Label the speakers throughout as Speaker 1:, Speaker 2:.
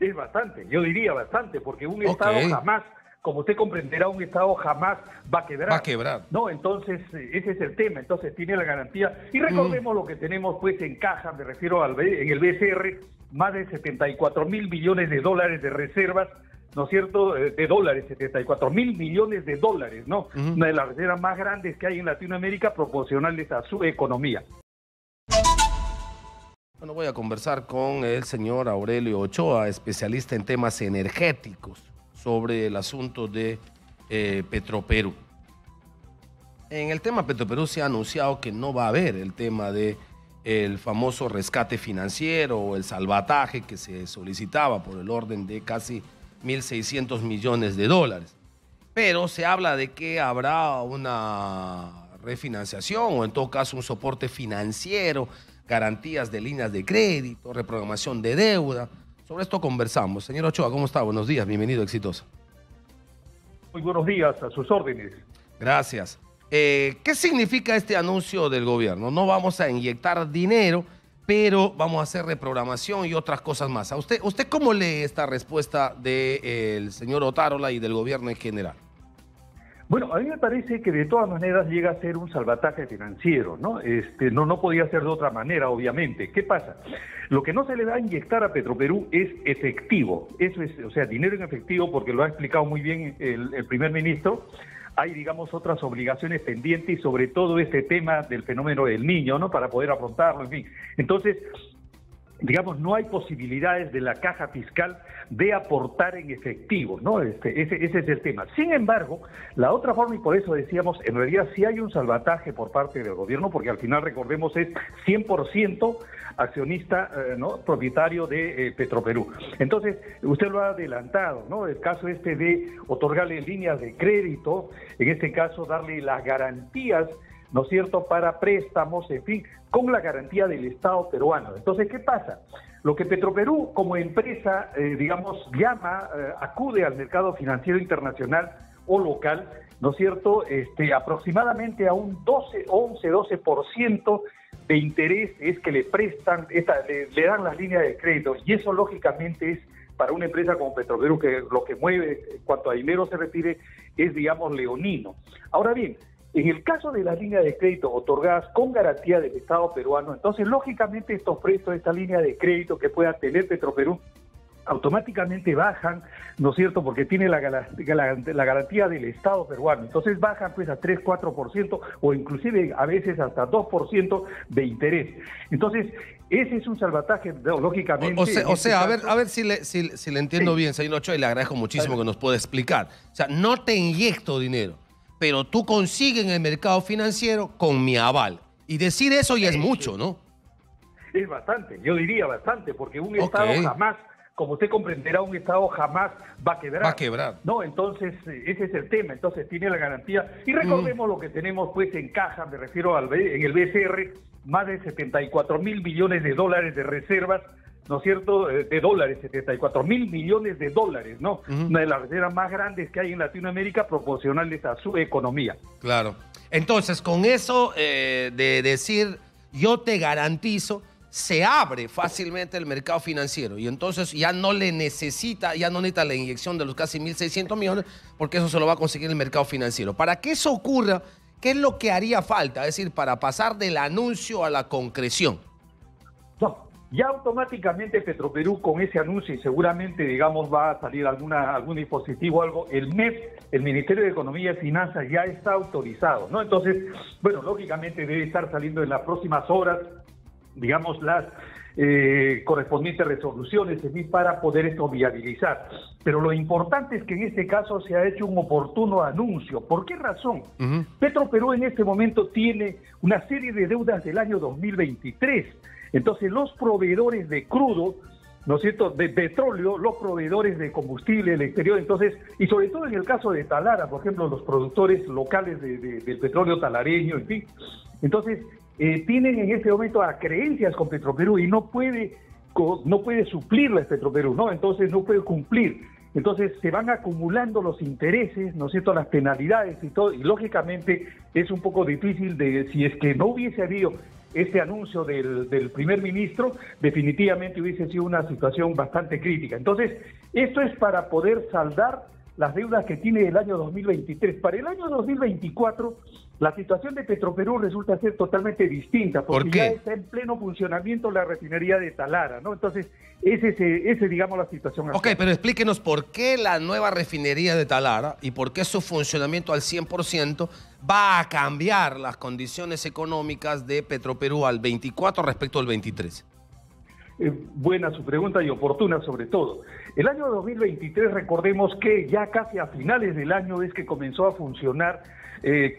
Speaker 1: Es bastante, yo diría bastante, porque un Estado jamás, como usted comprenderá, un Estado jamás va a quebrar.
Speaker 2: Va a quebrar.
Speaker 1: No, entonces ese es el tema, entonces tiene la garantía. Y recordemos lo que tenemos pues en caja, me refiero en el BCR, más de 74 mil millones de dólares de reservas, ¿no es cierto?, de dólares, 74 mil millones de dólares, ¿no? Una de las reservas más grandes que hay en Latinoamérica, proporcionales a su economía.
Speaker 2: Bueno, voy a conversar con el señor Aurelio Ochoa, especialista en temas energéticos, sobre el asunto de Petroperú. En el tema Petroperú se ha anunciado que no va a haber el tema de el famoso rescate financiero o el salvataje que se solicitaba por el orden de casi 1.600 millones de dólares. Pero se habla de que habrá una refinanciación o en todo caso un soporte financiero, garantías de líneas de crédito, reprogramación de deuda. Sobre esto conversamos. Señor Ochoa, ¿cómo está? Buenos días, bienvenido, exitoso.
Speaker 1: Muy buenos días, a sus órdenes.
Speaker 2: Gracias. ¿Qué significa este anuncio del gobierno? No vamos a inyectar dinero, pero vamos a hacer reprogramación y otras cosas más. ¿Usted cómo lee esta respuesta del señor Otárola y del gobierno en general?
Speaker 1: Bueno, a mí me parece que de todas maneras llega a ser un salvataje financiero, ¿no? No podía ser de otra manera, obviamente. ¿Qué pasa? Lo que no se le va a inyectar a Petroperú es efectivo. Eso es, o sea, dinero en efectivo, porque lo ha explicado muy bien el primer ministro. Hay, digamos, otras obligaciones pendientes y sobre todo este tema del fenómeno del Niño, ¿no? Para poder afrontarlo, en fin. Entonces, digamos, no hay posibilidades de la caja fiscal de aportar en efectivo, ¿no? Ese es el tema. Sin embargo, la otra forma, y por eso decíamos, en realidad sí hay un salvataje por parte del gobierno, porque al final, recordemos, es 100% accionista, ¿no?, propietario de Petroperú. Entonces, usted lo ha adelantado, ¿no? El caso de otorgarle líneas de crédito, en este caso darle las garantías, ¿no es cierto?, para préstamos, en fin, con la garantía del Estado peruano. Entonces, ¿qué pasa? Lo que Petroperú como empresa, digamos, acude al mercado financiero internacional o local, ¿no es cierto?, aproximadamente a un 11-12% de interés es que le prestan, le dan las líneas de crédito, y eso lógicamente es para una empresa como Petroperú, que lo que mueve en cuanto a dinero se refiere es, digamos, leonino. Ahora bien, en el caso de las líneas de crédito otorgadas con garantía del Estado peruano, entonces lógicamente estos préstamos, esta línea de crédito que pueda tener Petroperú, automáticamente bajan, ¿no es cierto?, porque tiene la garantía del Estado peruano. Entonces bajan pues a 3-4% o inclusive a veces hasta 2% de interés. Entonces, ese es un salvataje, lógicamente.
Speaker 2: O sea, a ver si le entiendo bien, señor Ochoa, y le agradezco muchísimo que nos pueda explicar. O sea, no te inyecto dinero, pero tú consigues en el mercado financiero con mi aval. Y decir eso ya es mucho, ¿no?
Speaker 1: Es bastante, yo diría bastante, porque un Estado jamás, como usted comprenderá, un Estado jamás va a quebrar.
Speaker 2: Va a quebrar.
Speaker 1: No, entonces ese es el tema, entonces tiene la garantía. Y recordemos lo que tenemos pues en caja, me refiero en el BCR, más de 74 mil millones de dólares de reservas, ¿no es cierto?, de dólares, 74 mil millones de dólares, ¿no? Una de las reservas más grandes que hay en Latinoamérica, proporcionales a su economía.
Speaker 2: Claro. Entonces, con eso de decir, yo te garantizo, se abre fácilmente el mercado financiero y entonces ya no necesita la inyección de los casi 1.600 millones, porque eso se lo va a conseguir el mercado financiero. Para que eso ocurra, ¿qué es lo que haría falta? Es decir, para pasar del anuncio a la concreción.
Speaker 1: No, ya automáticamente Petroperú con ese anuncio, y seguramente, digamos, va a salir algún dispositivo o algo, el MEF, el Ministerio de Economía y Finanzas, ya está autorizado, ¿no? Entonces, bueno, lógicamente debe estar saliendo en las próximas horas, digamos, las correspondientes resoluciones para poder esto viabilizar. Pero lo importante es que en este caso se ha hecho un oportuno anuncio. ¿Por qué razón? Petroperú en este momento tiene una serie de deudas del año 2023. Entonces los proveedores de crudo, ¿no es cierto?, de petróleo, los proveedores de combustible del exterior, entonces, y sobre todo en el caso de Talara, por ejemplo, los productores locales del petróleo talareño, en fin, entonces tienen en este momento creencias con Petroperú y no puede suplirles Petroperú, ¿no? Entonces no puede cumplir. Entonces se van acumulando los intereses, ¿no es cierto?, las penalidades y todo, y lógicamente es un poco difícil si es que no hubiese habido este anuncio del primer ministro, definitivamente hubiese sido una situación bastante crítica. Entonces, esto es para poder saldar las deudas que tiene el año 2023. Para el año 2024, la situación de Petroperú resulta ser totalmente distinta, porque ya está en pleno funcionamiento la refinería de Talara, ¿no? Entonces, ese digamos, la situación actual.
Speaker 2: Ok, pero explíquenos por qué la nueva refinería de Talara y por qué su funcionamiento al 100% va a cambiar las condiciones económicas de Petroperú al 24 respecto al 23.
Speaker 1: Buena su pregunta y oportuna sobre todo. El año 2023, recordemos que ya casi a finales del año es que comenzó a funcionar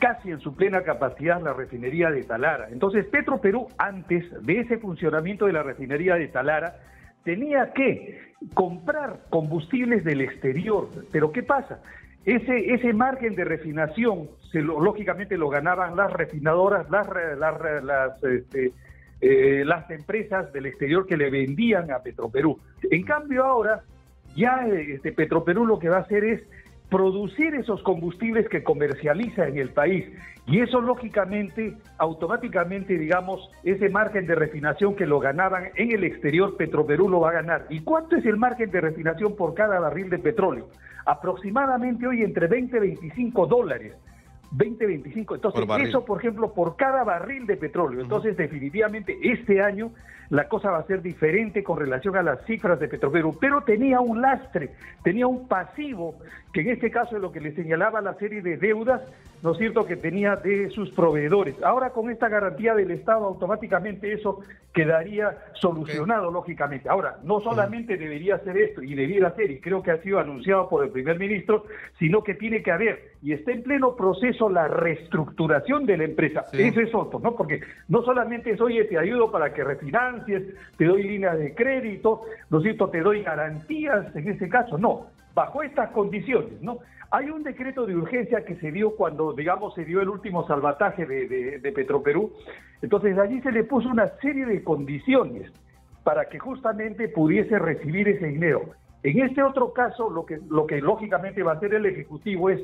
Speaker 1: casi en su plena capacidad la refinería de Talara. Entonces Petroperú, antes de ese funcionamiento de la refinería de Talara, tenía que comprar combustibles del exterior. Pero ¿qué pasa? Ese margen de refinación, lógicamente lo ganaban las refinadoras, las empresas del exterior que le vendían a Petroperú. En cambio ahora, ya Petroperú lo que va a hacer es producir esos combustibles que comercializa en el país. Y eso lógicamente, automáticamente, digamos, ese margen de refinación que lo ganaban en el exterior, Petroperú lo va a ganar. ¿Y cuánto es el margen de refinación por cada barril de petróleo? Aproximadamente hoy entre 20 y 25 dólares. 20-25, entonces eso, por ejemplo, por cada barril de petróleo. Entonces, definitivamente, este año la cosa va a ser diferente con relación a las cifras de Petroperú, pero tenía un lastre, tenía un pasivo, que en este caso es lo que le señalaba la serie de deudas, ¿no es cierto?, que tenía de sus proveedores. Ahora, con esta garantía del Estado, automáticamente eso quedaría solucionado, lógicamente. Ahora, no solamente debería ser esto, y debiera ser, y creo que ha sido anunciado por el primer ministro, sino que tiene que haber, y está en pleno proceso, la reestructuración de la empresa. Sí. Eso es otro, ¿no? Porque no solamente es, oye, te ayudo para que refinancies, te doy líneas de crédito, ¿no es cierto?, te doy garantías, en este caso, no. Bajo estas condiciones, ¿no? Hay un decreto de urgencia que se dio cuando, digamos, se dio el último salvataje de Petroperú. Entonces, allí se le puso una serie de condiciones para que justamente pudiese recibir ese dinero. En este otro caso, lo que lógicamente va a hacer el Ejecutivo es,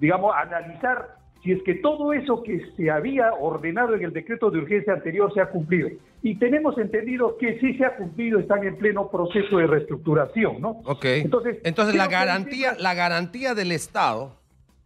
Speaker 1: digamos, analizar si es que todo eso que se había ordenado en el decreto de urgencia anterior se ha cumplido. Y tenemos entendido que sí se ha cumplido, están en pleno proceso de reestructuración, ¿no?
Speaker 2: Ok. Entonces la garantía del Estado,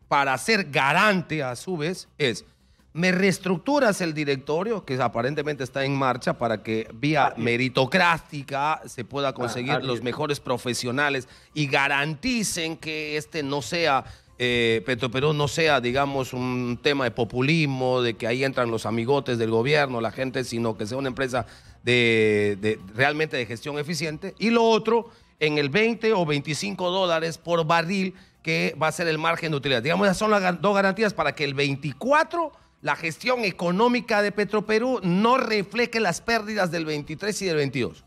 Speaker 2: para ser garante a su vez, es: me reestructuras el directorio, que aparentemente está en marcha, para que vía meritocrática se pueda conseguir los mejores profesionales y garanticen que no sea... Petroperú no sea, digamos, un tema de populismo, de que ahí entran los amigotes del gobierno, la gente, sino que sea una empresa realmente de gestión eficiente. Y lo otro, en el 20 o 25 dólares por barril, que va a ser el margen de utilidad. Digamos, esas son las dos garantías para que el 24 la gestión económica de Petroperú no refleje las pérdidas del 23 y del 22.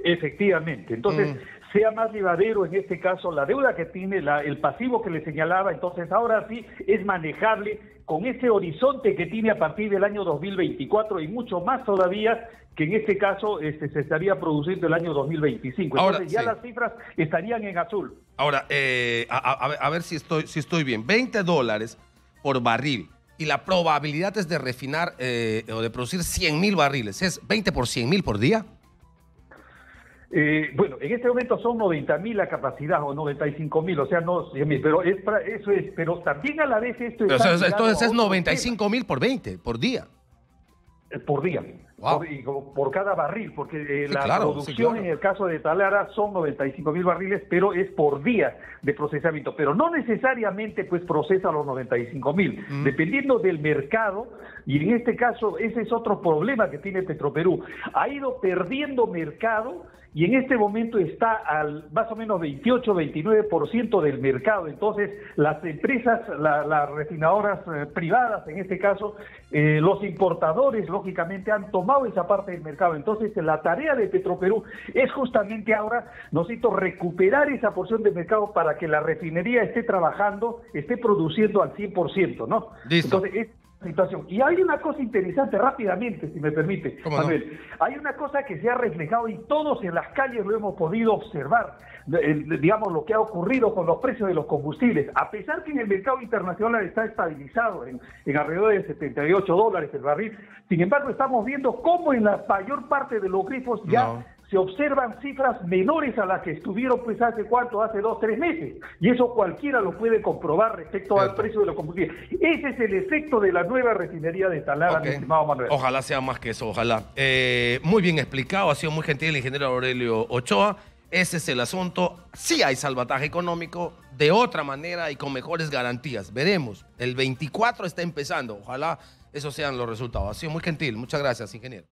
Speaker 1: Efectivamente. Entonces, sea más llevadero en este caso la deuda que tiene, el pasivo que le señalaba. Entonces ahora sí es manejable con ese horizonte que tiene a partir del año 2024 y mucho más todavía, que en este caso se estaría produciendo el año 2025. Entonces ahora, ya las cifras estarían en azul.
Speaker 2: Ahora, a ver si estoy bien. 20 dólares por barril y la probabilidad es de refinar o de producir 100.000 barriles. ¿Es 20 por 100.000 por día?
Speaker 1: Bueno, en este momento son 90.000 la capacidad, o 95.000, o sea, no 100.000, pero pero también a la vez esto es...
Speaker 2: Entonces es 95.000 por 20, por día.
Speaker 1: Por día, wow. por cada barril, porque la producción en el caso de Talara son 95.000 barriles, pero es por día de procesamiento, pero no necesariamente pues procesa los 95.000, dependiendo del mercado, y en este caso ese es otro problema que tiene Petroperú, ha ido perdiendo mercado y en este momento está al más o menos 28-29% del mercado. Entonces las empresas, las refinadoras privadas en este caso, los importadores lógicamente han tomado esa parte del mercado. Entonces la tarea de Petroperú es justamente ahora, nosotros recuperar esa porción del mercado para que la refinería esté trabajando, esté produciendo al 100%, ¿no?
Speaker 2: Listo.
Speaker 1: Entonces situación. Y hay una cosa interesante, rápidamente, si me permite, Manuel. No? Hay una cosa que se ha reflejado y todos en las calles lo hemos podido observar, digamos, lo que ha ocurrido con los precios de los combustibles. A pesar que en el mercado internacional está estabilizado en alrededor de $78 el barril, sin embargo, estamos viendo cómo en la mayor parte de los grifos ya se observan cifras menores a las que estuvieron pues hace 2 o 3 meses, y eso cualquiera lo puede comprobar respecto al precio de los combustibles. Ese es el efecto de la nueva refinería de Talara, mi estimado Manuel.
Speaker 2: Ojalá sea más que eso, ojalá. Muy bien explicado, ha sido muy gentil el ingeniero Aurelio Ochoa. Ese es el asunto. Sí hay salvataje económico, de otra manera y con mejores garantías. Veremos, el 24 está empezando, ojalá esos sean los resultados. Ha sido muy gentil, muchas gracias, ingeniero.